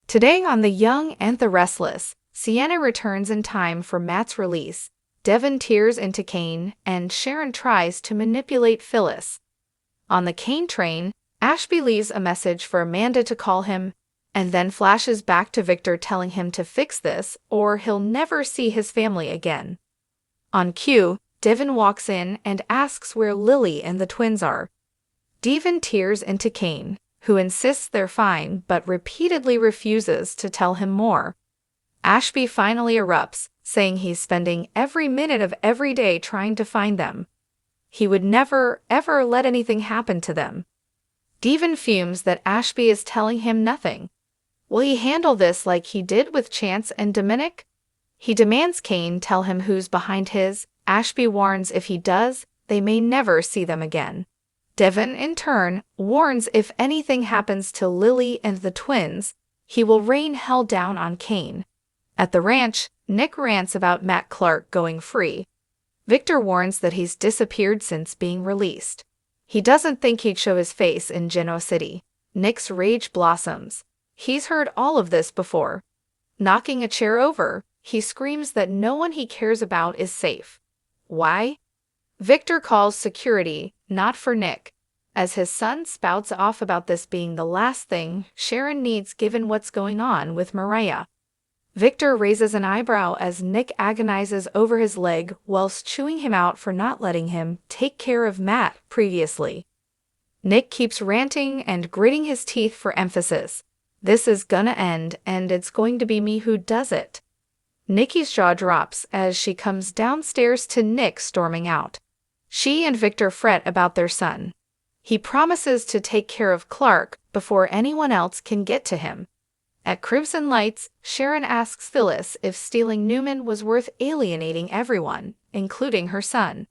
Today on The Young and the Restless, Sienna returns in time for Matt's release, Devon tears into Kane, and Sharon tries to manipulate Phyllis. On the Kane train, Ashby leaves a message for Amanda to call him, and then flashes back to Victor telling him to fix this or he'll never see his family again. On cue, Devon walks in and asks where Lily and the twins are. Devon tears into Kane, who insists they're fine but repeatedly refuses to tell him more. Ashby finally erupts, saying he's spending every minute of every day trying to find them. He would never, ever let anything happen to them. Devon fumes that Ashby is telling him nothing. Will he handle this like he did with Chance and Dominic? He demands Kane tell him who's behind his. Ashby warns if he does, they may never see them again. Devon, in turn, warns if anything happens to Lily and the twins, he will rain hell down on Kane. At the ranch, Nick rants about Matt Clark going free. Victor warns that he's disappeared since being released. He doesn't think he'd show his face in Genoa City. Nick's rage blossoms. He's heard all of this before. Knocking a chair over, he screams that no one he cares about is safe. Why? Victor calls security, not for Nick, as his son spouts off about this being the last thing Sharon needs given what's going on with Mariah. Victor raises an eyebrow as Nick agonizes over his leg whilst chewing him out for not letting him take care of Matt previously. Nick keeps ranting and gritting his teeth for emphasis. This is gonna end, and it's going to be me who does it. Nikki's jaw drops as she comes downstairs to Nick storming out. She and Victor fret about their son. He promises to take care of Clark before anyone else can get to him. At Crimson Lights, Sharon asks Phyllis if stealing Newman was worth alienating everyone, including her son.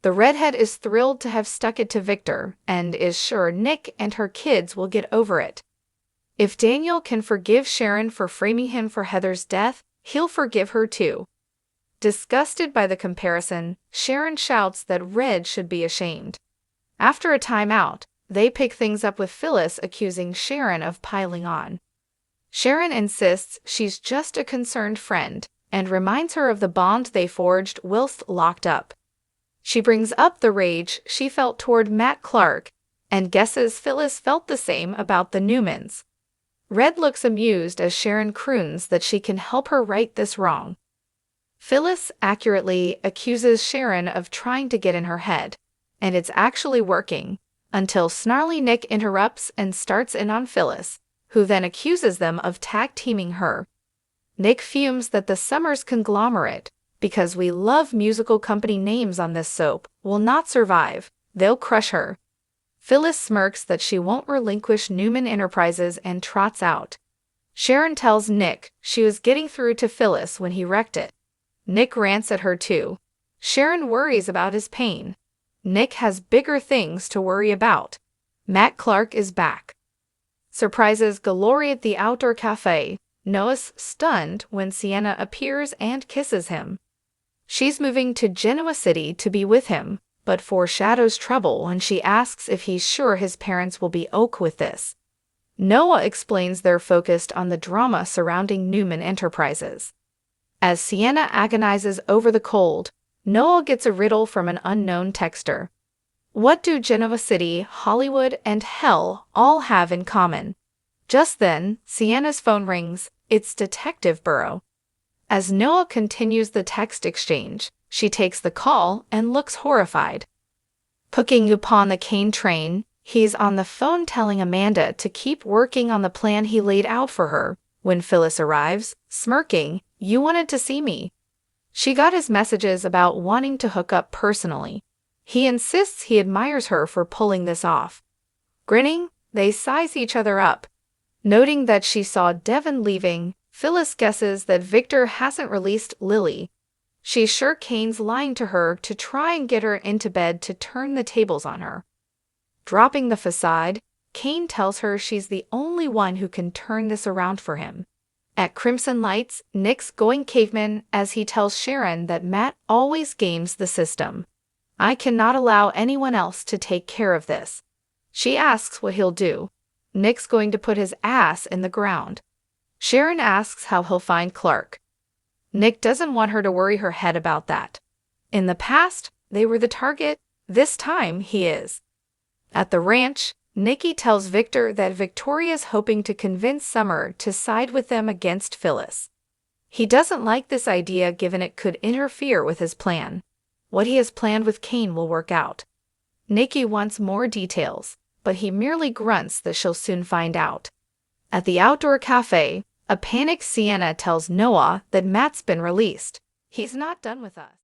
The redhead is thrilled to have stuck it to Victor and is sure Nick and her kids will get over it. If Daniel can forgive Sharon for framing him for Heather's death, he'll forgive her too. Disgusted by the comparison, Sharon shouts that Red should be ashamed. After a timeout, they pick things up with Phyllis accusing Sharon of piling on. Sharon insists she's just a concerned friend and reminds her of the bond they forged whilst locked up. She brings up the rage she felt toward Matt Clark and guesses Phyllis felt the same about the Newmans. Red looks amused as Sharon croons that she can help her right this wrong. Phyllis accurately accuses Sharon of trying to get in her head, and it's actually working, until snarly Nick interrupts and starts in on Phyllis, who then accuses them of tag-teaming her. Nick fumes that the Summers conglomerate, because we love musical company names on this soap, will not survive. They'll crush her. Phyllis smirks that she won't relinquish Newman Enterprises and trots out. Sharon tells Nick she was getting through to Phyllis when he wrecked it. Nick rants at her too. Sharon worries about his pain. Nick has bigger things to worry about. Matt Clark is back. Surprises galore at the outdoor cafe. Noah's stunned when Sienna appears and kisses him. She's moving to Genoa City to be with him, but foreshadows trouble when she asks if he's sure his parents will be ok with this. Noah explains they're focused on the drama surrounding Newman Enterprises. As Sienna agonizes over the cold, Noah gets a riddle from an unknown texter. What do Genoa City, Hollywood, and hell all have in common? Just then, Sienna's phone rings. It's Detective Burrow. As Noah continues the text exchange, she takes the call and looks horrified. Picking upon the Kane train, he's on the phone telling Amanda to keep working on the plan he laid out for her. When Phyllis arrives, smirking, "You wanted to see me." She got his messages about wanting to hook up personally. He insists he admires her for pulling this off. Grinning, they size each other up. Noting that she saw Devon leaving, Phyllis guesses that Victor hasn't released Lily. She's sure Kane's lying to her to try and get her into bed to turn the tables on her. Dropping the facade, Kane tells her she's the only one who can turn this around for him. At Crimson Lights, Nick's going caveman as he tells Sharon that Matt always games the system. I cannot allow anyone else to take care of this. She asks what he'll do. Nick's going to put his ass in the ground. Sharon asks how he'll find Clark. Nick doesn't want her to worry her head about that. In the past, they were the target. This time, he is. At the ranch, Nikki tells Victor that Victoria's hoping to convince Summer to side with them against Phyllis. He doesn't like this idea given it could interfere with his plan. What he has planned with Kane will work out. Nikki wants more details, but he merely grunts that she'll soon find out. At the outdoor cafe, a panicked Sienna tells Noah that Matt's been released. He's not done with us.